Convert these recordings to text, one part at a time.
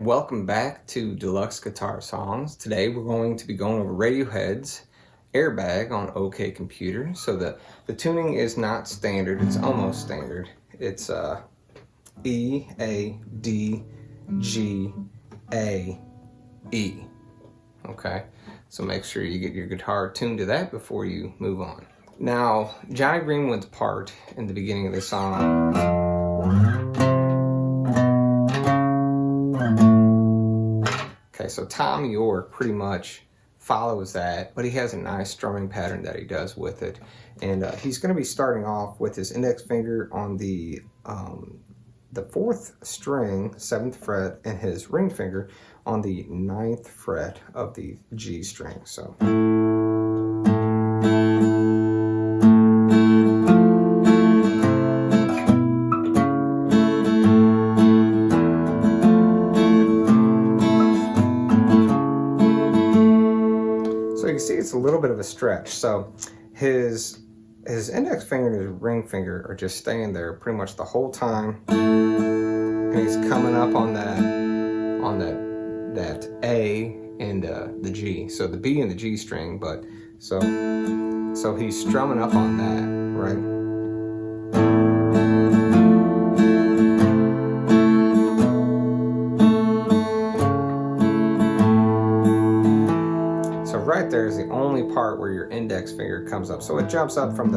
Welcome back to Deluxe Guitar Songs. Today we're going to be going over Radiohead's Airbag on OK Computer. So the tuning is not standard, it's almost standard. It's E, A, D, G, A, E. Okay, so make sure you get your guitar tuned to that before you move on. Now, Johnny Greenwood's part in the beginning of the song, so Thom Yorke pretty much follows that, but he has a nice strumming pattern that he does with it. And he's going to be starting off with his index finger on the 4th string, 7th fret, and his ring finger on the 9th fret of the G string. So. So you can see it's a little bit of a stretch. So his index finger and his ring finger are just staying there pretty much the whole time. And he's coming up on that A and the G. So the B and the G string, but so he's strumming up on that, right? Right there is the only part where your index finger comes up. So it jumps up from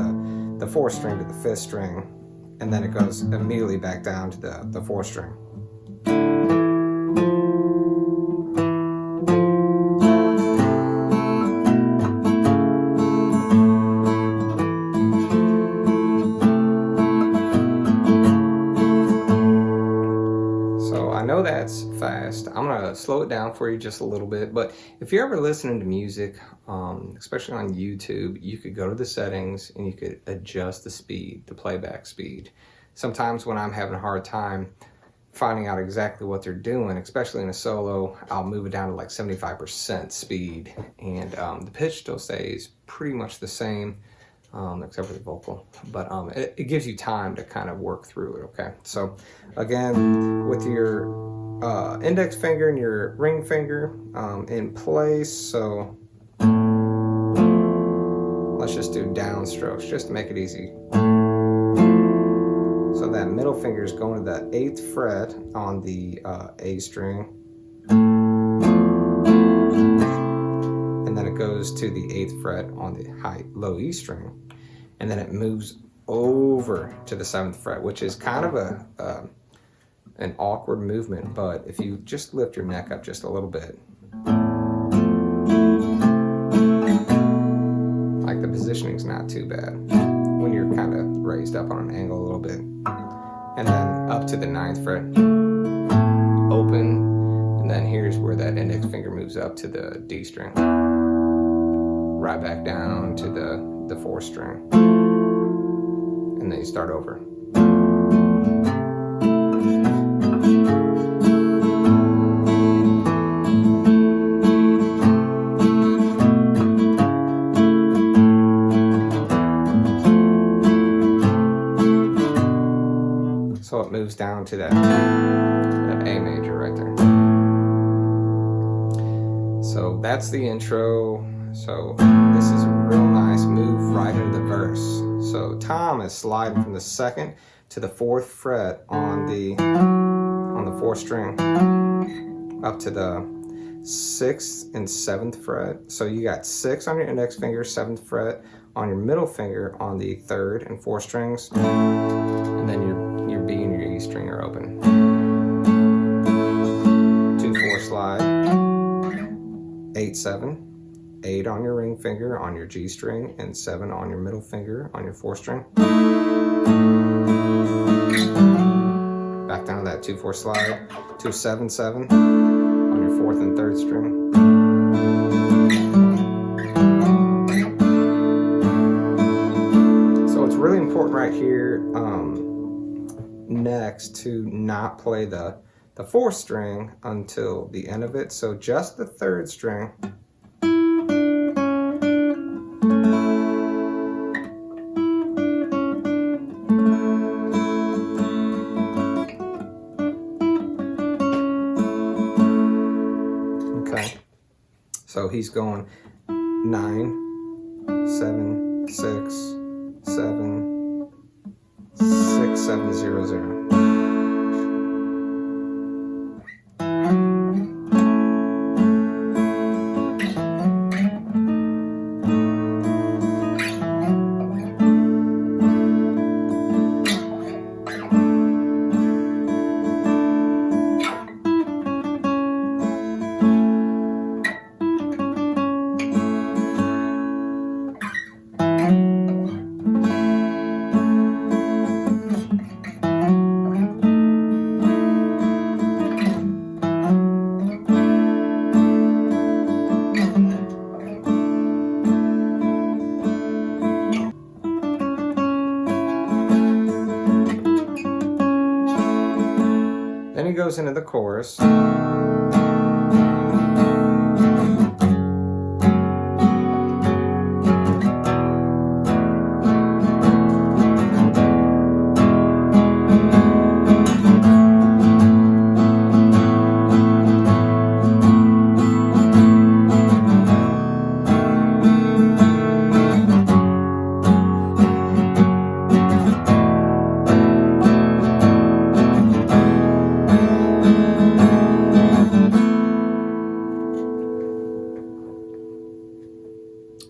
the 4th string to the 5th string, and then it goes immediately back down to the 4th string. So I know that's fast. I'm gonna slow it down for you just a little bit, but if you're ever listening to music, especially on YouTube, you could go to the settings and you could adjust the speed, the playback speed. Sometimes when I'm having a hard time finding out exactly what they're doing, especially in a solo, I'll move it down to like 75% speed, and the pitch still stays pretty much the same, except for the vocal, but it gives you time to kind of work through it, okay? So again, with your index finger and your ring finger in place, so let's just do downstrokes just to make it easy. So that middle finger is going to the 8th fret on the A string, and then it goes to the 8th fret on the low E string, and then it moves over to the 7th fret, which is kind of an awkward movement, but if you just lift your neck up just a little bit, like the positioning's not too bad when you're kind of raised up on an angle a little bit, and then up to the 9th fret, open, and then here's where that index finger moves up to the D string, right back down to the 4th string, and then you start over. So it moves down to that A major right there. So that's the intro. So this is a real nice move right into the verse. So Thom is sliding from the 2nd to the 4th fret on the 4th string up to the 6th and 7th fret. So you got 6 on your index finger, 7th fret on your middle finger on the 3rd and 4th strings, and then your B and your E string are open. 2-4 slide, 8-7. 8 on your ring finger on your G string, and 7 on your middle finger on your 4th string. Back down to that 2-4 slide, 2-7-7 on your 4th and 3rd string. So it's really important right here next to not play the 4th string until the end of it. So just the 3rd string. Okay, so he's going 9, 7, 6, 7, 6, 7, 0, 0. Then he goes into the chorus.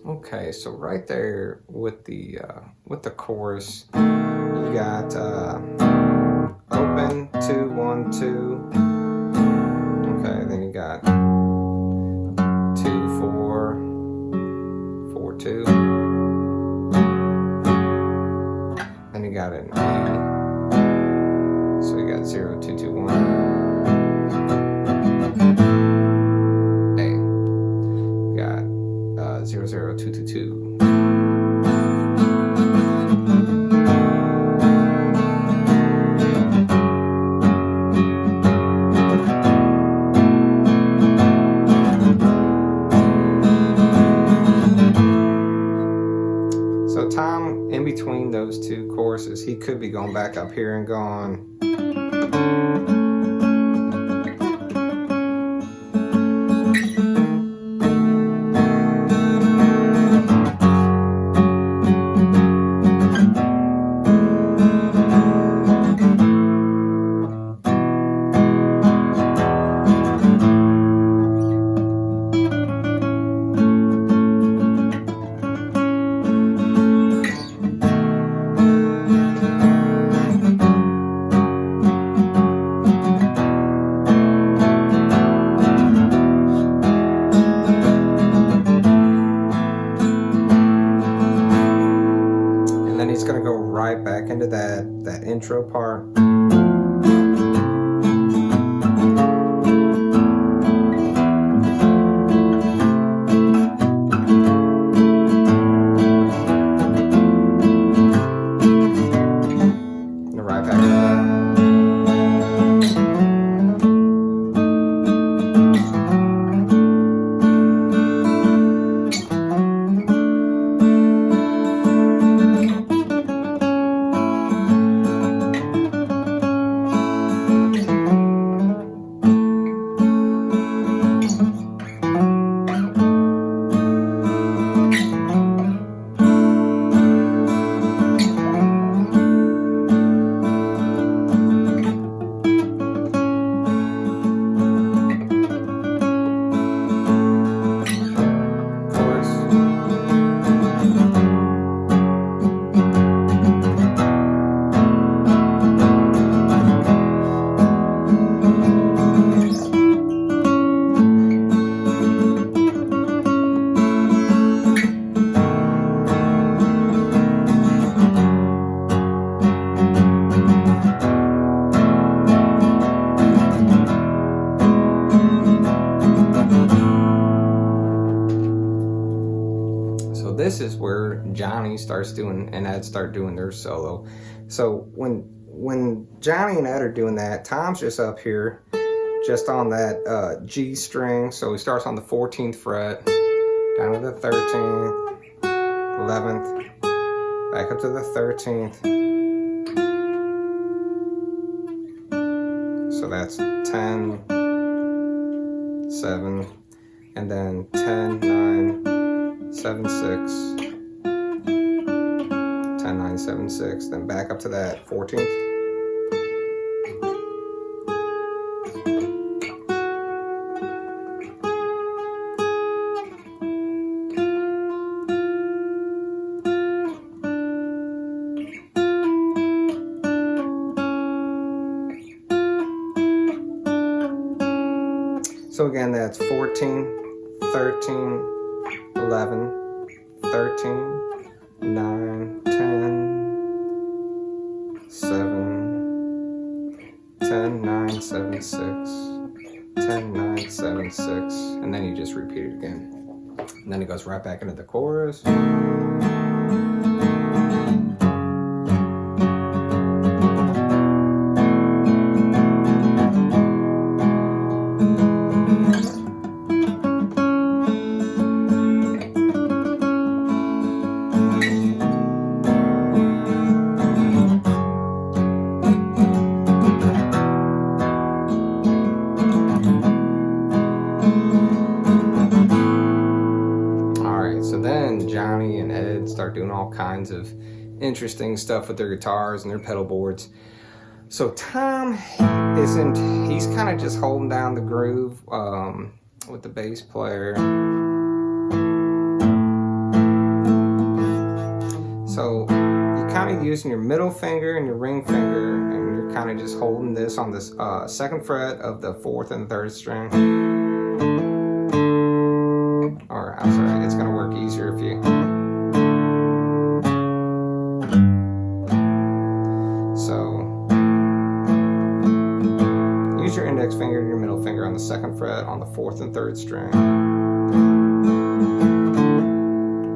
Okay, so right there with the chorus, you got open 2 1 2. Okay, then you got 2 4 4 2. Then you got an E. So you got 0 2 2 1. A. You got 0 0 2 2 2. So Tom, in between those two choruses, he could be going back up here and going. Back into that intro part. And right back into that. This is where Johnny starts doing and Ed start doing their solo. So when Johnny and Ed are doing that, Tom's just up here, just on that G string. So he starts on the 14th fret, down to the 13th, 11th, back up to the 13th. So that's 10, 7. and then 10, 9, 7, 6, 10, 9, 7, 6, then back up to that 14th. So again, that's 14, 13, 11, 13, 9, 10, 7, 10, 9, 7, 6, 10, 9, 7, 6, and then you just repeat it again. And then it goes right back into the chorus. So then Johnny and Ed start doing all kinds of interesting stuff with their guitars and their pedal boards. So Tom he's kind of just holding down the groove with the bass player. So you're kind of using your middle finger and your ring finger, and you're kind of just holding this on this 2nd fret of the 4th and 3rd string. Or, I'm sorry, it's going to work easier if you... So, use your index finger and your middle finger on the 2nd fret on the 4th and 3rd string.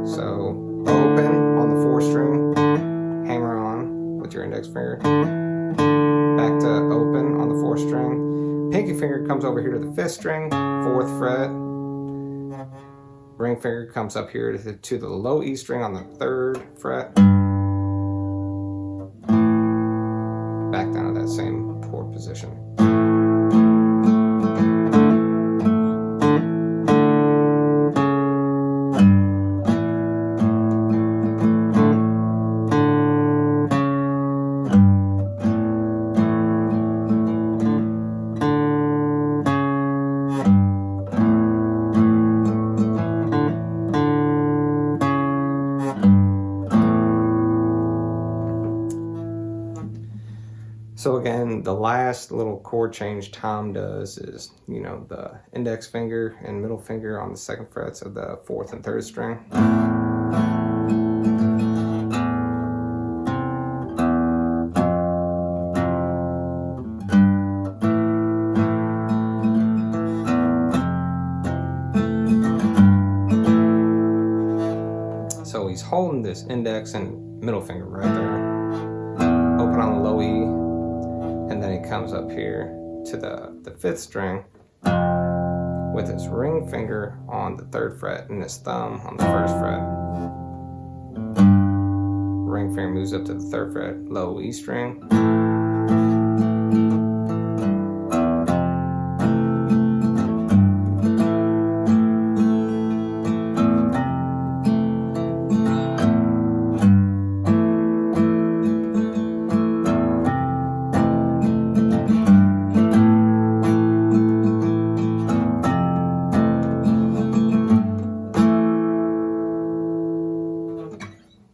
So, open on the 4th string, hammer on with your index finger. Back to open on the 4th string. Pinky finger comes over here to the 5th string, 4th fret. Ring finger comes up here to the low E string on the 3rd fret. Back down to that same chord position. So again, the last little chord change Tom does is, you know, the index finger and middle finger on the 2nd frets of the 4th and 3rd string. So he's holding this index and middle finger right there, open on the low E. And then he comes up here to the 5th string with his ring finger on the 3rd fret and his thumb on the 1st fret. Ring finger moves up to the 3rd fret, low E string.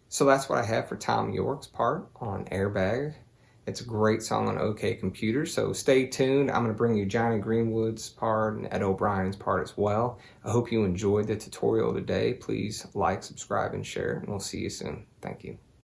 So that's what I have for Thom Yorke's part on Airbag. It's a great song on OK Computer, so stay tuned. I'm going to bring you Johnny Greenwood's part and Ed O'Brien's part as well. I hope you enjoyed the tutorial today. Please like, subscribe, and share, and we'll see you soon. Thank you.